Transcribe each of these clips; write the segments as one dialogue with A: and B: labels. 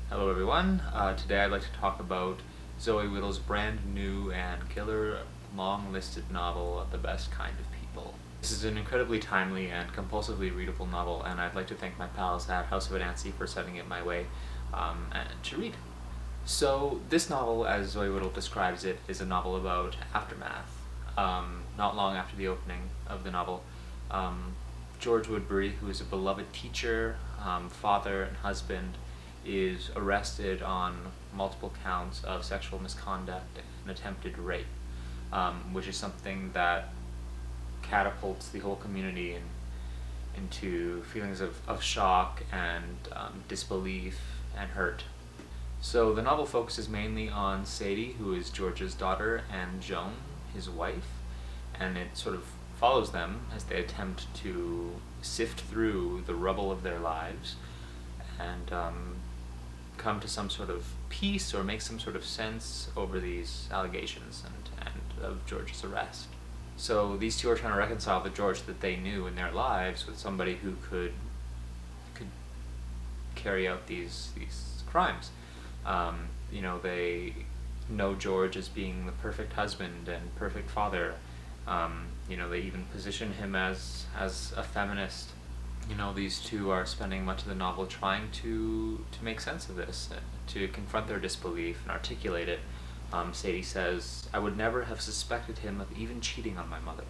A: Hello everyone. Today I'd like to talk about Zoe Whittall's brand new and killer long-listed novel, The Best Kind of People. This is an incredibly timely and compulsively readable novel, and I'd like to thank my pals at House of Anansi for sending it my way and to read. So this novel, as Zoe Whittall describes it, is a novel about aftermath. Not long after the opening of the novel, George Woodbury, who is a beloved teacher, father, and husband, is arrested on multiple counts of sexual misconduct and attempted rape, which is something that catapults the whole community into feelings of shock and disbelief and hurt. So the novel focuses mainly on Sadie, who is George's daughter, and Joan, his wife, and it sort of follows them as they attempt to sift through the rubble of their lives and come to some sort of peace or make some sort of sense over these allegations and of George's arrest. So these two are trying to reconcile the George that they knew in their lives with somebody who could carry out these crimes. They know George as being the perfect husband and perfect father. They even position him as a feminist. These two are spending much of the novel trying to make sense of this, to confront their disbelief and articulate it. Sadie says, "I would never have suspected him of even cheating on my mother.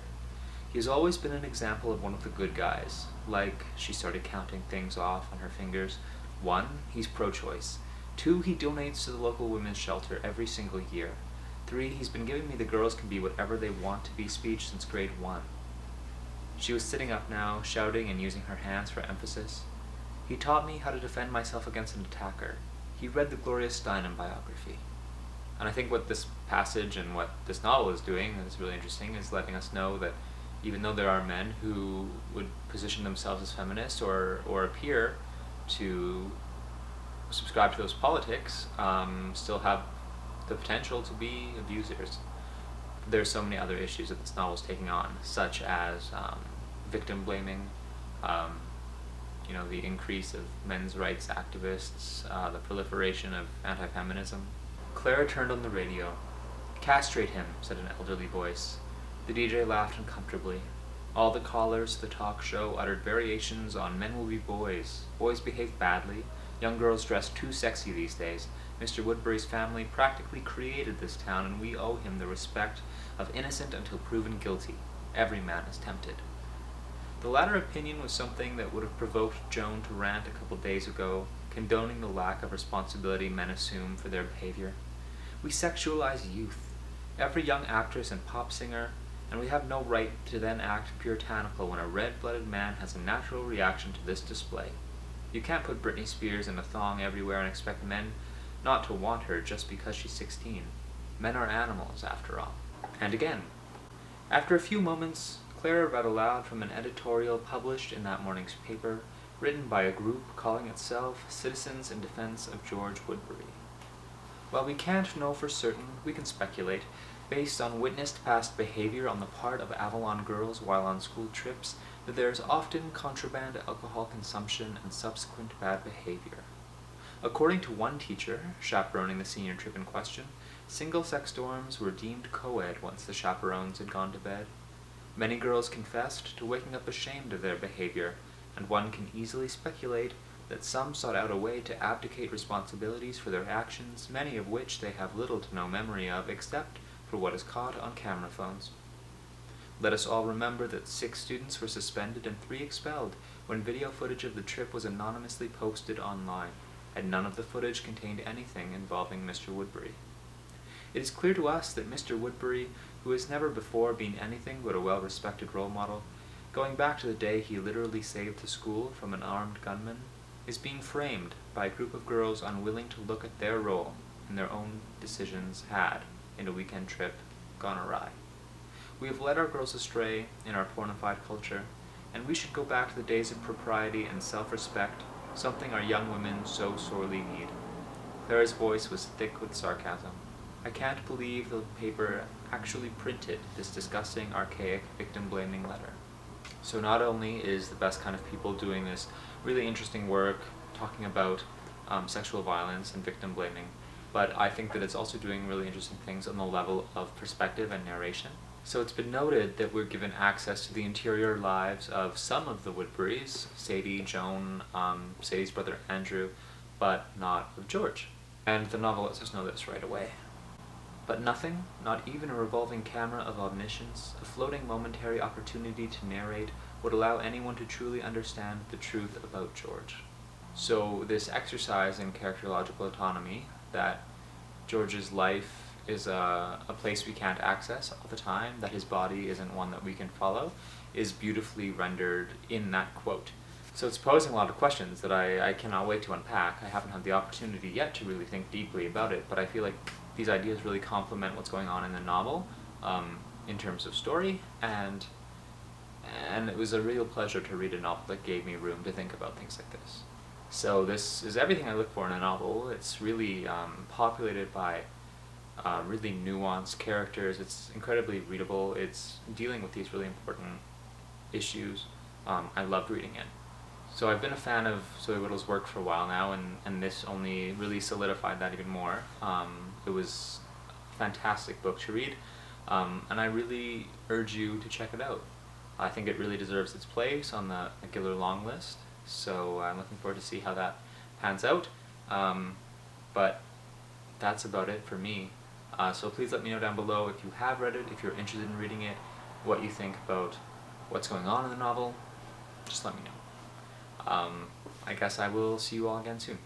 A: He has always been an example of one of the good guys. Like," she started counting things off on her fingers. 1, he's pro-choice. 2, he donates to the local women's shelter every single year. 3, he's been giving me the girls can be whatever they want to be speech since grade 1. She was sitting up now, shouting and using her hands for emphasis. He taught me how to defend myself against an attacker. He read the Gloria Steinem biography. And I think what this passage and what this novel is doing, and it's really interesting, is letting us know that even though there are men who would position themselves as feminists or appear to subscribe to those politics, still have the potential to be abusers. There's so many other issues that this novel is taking on, such as victim blaming, the increase of men's rights activists, the proliferation of anti-feminism. Clara turned on the radio. "Castrate him," said an elderly voice. The DJ laughed uncomfortably. All the callers to the talk show uttered variations on "men will be boys," "boys behave badly," "young girls dress too sexy these days." Mr. Woodbury's family practically created this town, and we owe him the respect of innocent until proven guilty. Every man is tempted. The latter opinion was something that would have provoked Joan to rant a couple days ago, condoning the lack of responsibility men assume for their behavior. We sexualize youth, every young actress and pop singer, and we have no right to then act puritanical when a red-blooded man has a natural reaction to this display. You can't put Britney Spears in a thong everywhere and expect men not to want her just because she's 16. Men are animals, after all. And again. After a few moments, Clara read aloud from an editorial published in that morning's paper, written by a group calling itself Citizens in Defense of George Woodbury. While we can't know for certain, we can speculate, based on witnessed past behavior on the part of Avalon girls while on school trips, that there is often contraband alcohol consumption and subsequent bad behavior. According to one teacher, chaperoning the senior trip in question, single-sex dorms were deemed co-ed once the chaperones had gone to bed. Many girls confessed to waking up ashamed of their behavior, and one can easily speculate that some sought out a way to abdicate responsibilities for their actions, many of which they have little to no memory of except for what is caught on camera phones. Let us all remember that 6 students were suspended and 3 expelled when video footage of the trip was anonymously posted online, and none of the footage contained anything involving Mr. Woodbury. It is clear to us that Mr. Woodbury, who has never before been anything but a well-respected role model, going back to the day he literally saved the school from an armed gunman, is being framed by a group of girls unwilling to look at their role in their own decisions had, in a weekend trip, gone awry. We have led our girls astray in our pornified culture, and we should go back to the days of propriety and self-respect, something our young women so sorely need. Clara's voice was thick with sarcasm. I can't believe the paper actually printed this disgusting, archaic, victim-blaming letter. So not only is The Best Kind of People doing this really interesting work talking about sexual violence and victim blaming, but I think that it's also doing really interesting things on the level of perspective and narration. So it's been noted that we're given access to the interior lives of some of the Woodburys, Sadie, Joan, Sadie's brother Andrew, but not of George. And the novel lets us know this right away. But nothing, not even a revolving camera of omniscience, a floating momentary opportunity to narrate, would allow anyone to truly understand the truth about George. So this exercise in characterological autonomy, that George's life is a place we can't access all the time, that his body isn't one that we can follow, is beautifully rendered in that quote. So it's posing a lot of questions that I cannot wait to unpack. I haven't had the opportunity yet to really think deeply about it, but I feel like these ideas really complement what's going on in the novel in terms of story, and it was a real pleasure to read a novel that gave me room to think about things like this. So this is everything I look for in a novel. It's really populated by really nuanced characters. It's incredibly readable. It's dealing with these really important issues. I loved reading it. So I've been a fan of Zoe Whittall's work for a while now, and this only really solidified that even more. It was a fantastic book to read, and I really urge you to check it out. I think it really deserves its place on the Giller long list, so I'm looking forward to see how that pans out. But that's about it for me. So please let me know down below if you have read it, if you're interested in reading it, what you think about what's going on in the novel. Just let me know. I guess I will see you all again soon.